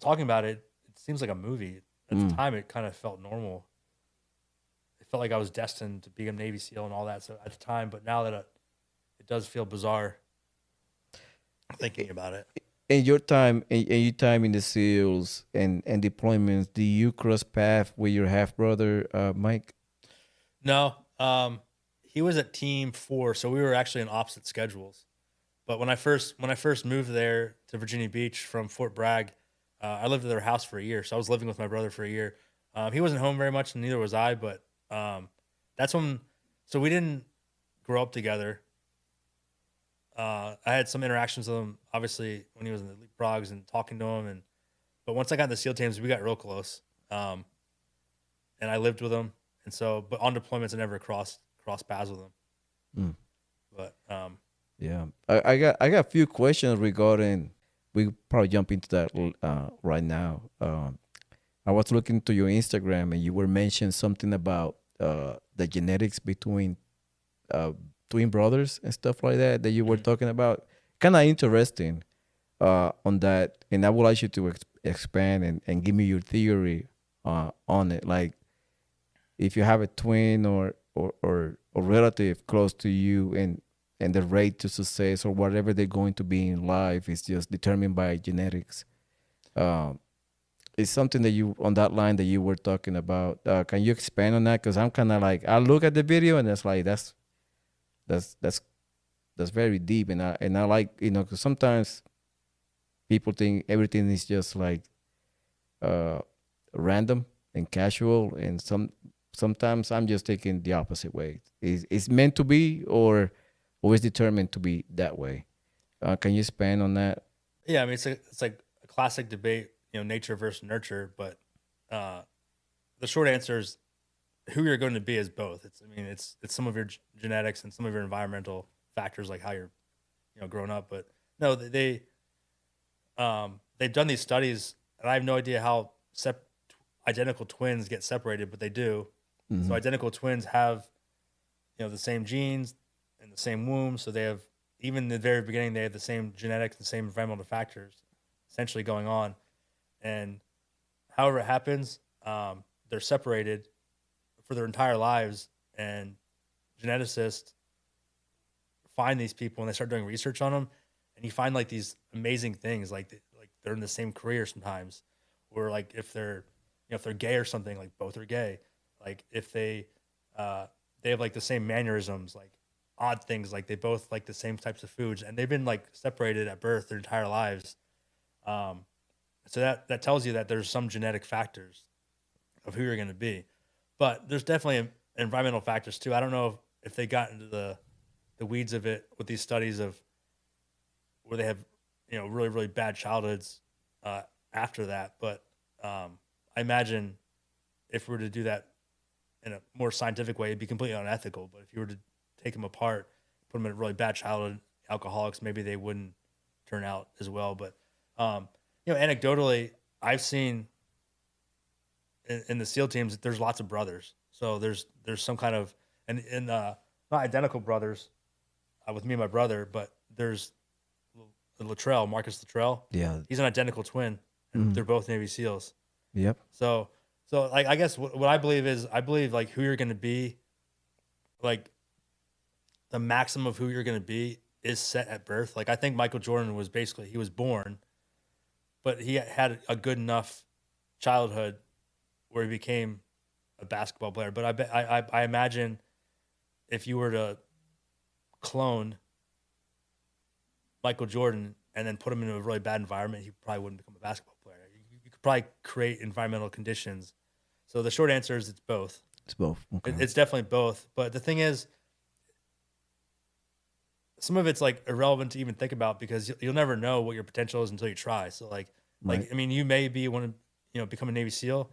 talking about it, it seems like a movie. At the Mm. time, it kind of felt normal. It felt like I was destined to be a Navy SEAL and all that. So at the time, but now that it does feel bizarre thinking about it. In your time, in your time in the SEALs and deployments, do you cross path with your half brother, Mike? No, he was at Team 4, so we were actually in opposite schedules. But when I first moved there to Virginia Beach from Fort Bragg, I lived at their house for a year. So I was living with my brother for a year. He wasn't home very much, and neither was I. But that's when, so we didn't grow up together. I had some interactions with him, obviously, when he was in the leapfrogs and talking to him. And but once I got in the SEAL teams, we got real close. And I lived with him. And so, but on deployments, I never crossed paths with him. Mm. But Yeah, I got a few questions regarding. We probably jump into that right now. I was looking to your Instagram and you were mentioning something about the genetics between uh, twin brothers and stuff like that you were mhm. talking about. Kind of interesting on that, and I would like you to expand and give me your theory on it. Like if you have a twin or relative close to you and the rate to success or whatever they're going to be in life is just determined by genetics. Um, it's something that you on that line that you were talking about. Can you expand on that? Because I'm kind of like I look at the video and it's like that's that's that's very deep, and I like because sometimes people think everything is just like uh random and casual, and sometimes I'm just taking the opposite way. It's meant to be or is determined to be that way. Can you expand on that? Yeah, I mean, it's like a classic debate, nature versus nurture. But uh, the short answer is who you're going to be is both. It's some of your genetics and some of your environmental factors, like how you're growing up. But no, they've done these studies, and I have no idea how identical twins get separated, but they do. So Mm-hmm. identical twins have the same genes and the same womb, so they have even in the very beginning they have the same genetics, the same environmental factors, essentially going on. And however it happens, they're separated for their entire lives, and geneticists find these people and they start doing research on them, and you find like these amazing things, like they're in the same career sometimes, or like if they're gay or something, like both are gay. Like if uh, they have like the same mannerisms, like odd things, like they both like the same types of foods, and they've been like separated at birth their entire lives. Um, so that tells you that there's some genetic factors of who you're going to be, but there's definitely environmental factors too. I don't know if they got into the weeds of it with these studies of where they have really really bad childhoods uh, after that, but I imagine if we were to do that in a more scientific way, it'd be completely unethical. But if you were to take them apart, put them in a really bad childhood, alcoholics, maybe they wouldn't turn out as well. But anecdotally, I've seen in the SEAL teams that there's lots of brothers. So there's some kind of and not identical brothers with me and my brother, but there's Luttrell, Marcus Luttrell. Yeah. He's an identical twin, and Mm-hmm. they're both Navy SEALs. Yep. So like I guess what I believe is I believe like who you're going to be, like the maximum of who you're going to be is set at birth. Like I think Michael Jordan was basically he was born, but he had a good enough childhood where he became a basketball player. But I imagine if you were to clone Michael Jordan and then put him in a really bad environment, he probably wouldn't become a basketball player. You could probably create environmental conditions. So the short answer is it's both. It's both. Okay. It's definitely both. But the thing is, some of it's like irrelevant to even think about because you'll never know what your potential is until you try. So Right. I mean, you may be want to become a Navy SEAL,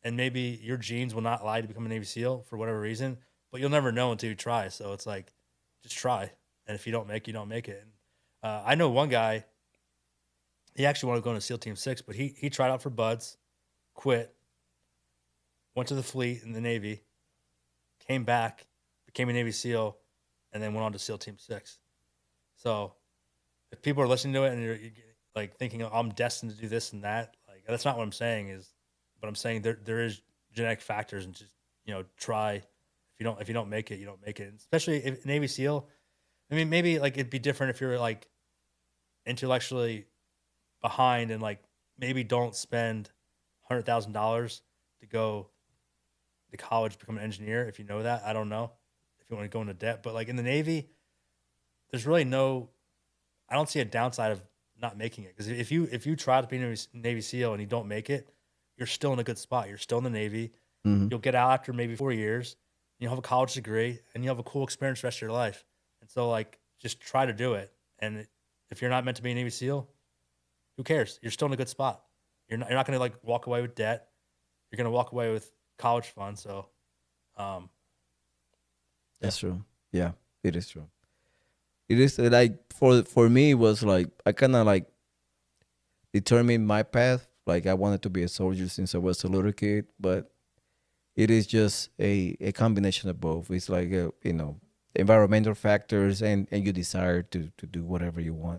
and maybe your genes will not lie to become a Navy SEAL for whatever reason, but you'll never know until you try. So it's like, just try, and if you don't make, you don't make it. And, I know one guy. He actually wanted to go into SEAL Team 6, but he tried out for Buds, quit, went to the fleet in the Navy, came back, became a Navy SEAL, and then went on to SEAL Team 6. So if people are listening to it and you're like thinking, oh, I'm destined to do this and that, like that's not what I'm saying. But I'm saying there is genetic factors, and just try. If you don't make it, you don't make it. Especially if Navy SEAL. I mean, maybe like it'd be different if you're like intellectually behind and like maybe don't spend $100,000 to go to college to become an engineer. If you know that, I don't know if you want to go into debt, but like in the Navy, there's really no. I don't see a downside of not making it, because if you try to be a Navy SEAL and you don't make it, you're still in a good spot. You're still in the Navy. Hmm. You'll get out after maybe 4 years. You'll have a college degree and you'll have a cool experience the rest of your life. And so, like, just try to do it. And if you're not meant to be a Navy SEAL, who cares? You're still in a good spot. You're not going to like walk away with debt. You're going to walk away with college funds. So, um, yeah. That's true. Yeah, it is true. It is like for me, it was like I kind of like determined my path. Like I wanted to be a soldier since I was a little kid, but it is just a combination of both. It's like environmental factors and you desire to do whatever you want.